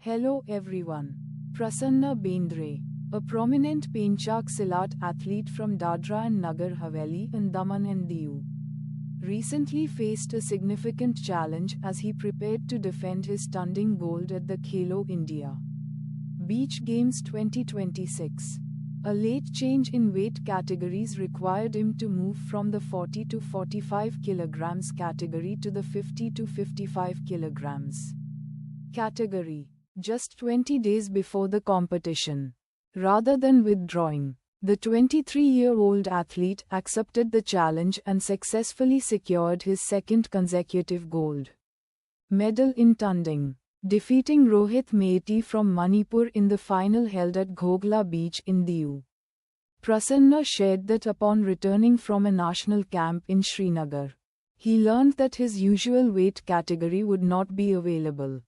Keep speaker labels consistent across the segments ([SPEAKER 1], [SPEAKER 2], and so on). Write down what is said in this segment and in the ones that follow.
[SPEAKER 1] Hello everyone. Prasanna Bendre, a prominent Penchak Silat athlete from Dadra and Nagar Haveli in Daman and Diu, recently faced a significant challenge as he prepared to defend his stunning gold at the Khelo India Beach Games 2026. A late change in weight categories required him to move from the 40 to 45 kilograms category to the 50 to 55 kilograms category, just 20 days before the competition. Rather than withdrawing, the 23-year-old athlete accepted the challenge and successfully secured his second consecutive gold medal in Tunding, defeating Rohit Maiti from Manipur in the final held at Ghogla Beach in Diu. Prasanna shared that upon returning from a national camp in Srinagar, he learned that his usual weight category would not be available.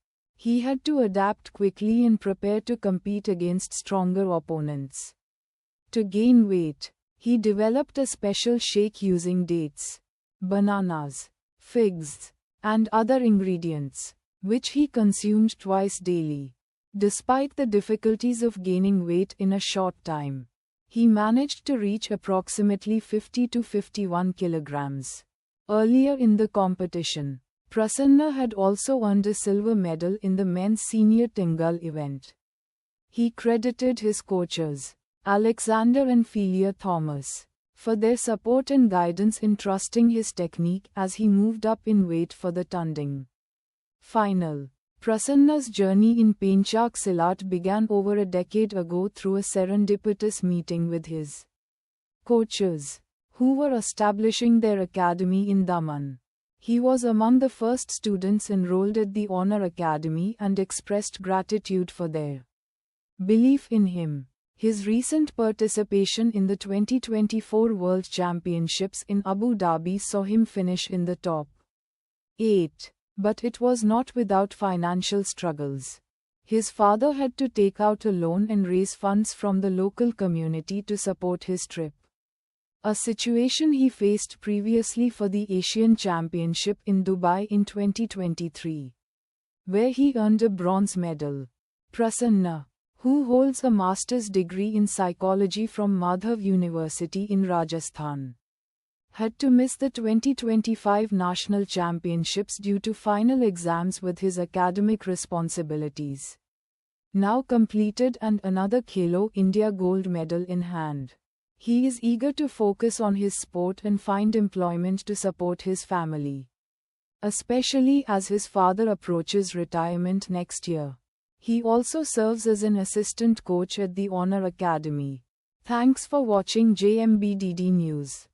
[SPEAKER 1] He had to adapt quickly and prepare to compete against stronger opponents. To gain weight, he developed a special shake using dates, bananas, figs, and other ingredients, which he consumed twice daily. Despite the difficulties of gaining weight in a short time, he managed to reach approximately 50 to 51 kilograms. Earlier in the competition, Prasanna had also earned a silver medal in the men's senior Tingal event. He credited his coaches, Alexander and Philia Thomas, for their support and guidance in trusting his technique as he moved up in weight for the Tunding final. Prasanna's journey in Penchak Silat began over a decade ago through a serendipitous meeting with his coaches, who were establishing their academy in Daman. He was among the first students enrolled at the Honor Academy and expressed gratitude for their belief in him. His recent participation in the 2024 World Championships in Abu Dhabi saw him finish in the top 8, but it was not without financial struggles. His father had to take out a loan and raise funds from the local community to support his trip, a situation he faced previously for the Asian Championship in Dubai in 2023, where he earned a bronze medal. Prasanna, who holds a master's degree in psychology from Madhav University in Rajasthan, had to miss the 2025 National Championships due to final exams with his academic responsibilities now completed and another Khelo India gold medal in hand. He is eager to focus on his sport and find employment to support his family, especially as his father approaches retirement next year. He also serves as an assistant coach at the Honor Academy. Thanks for watching JMBDD News.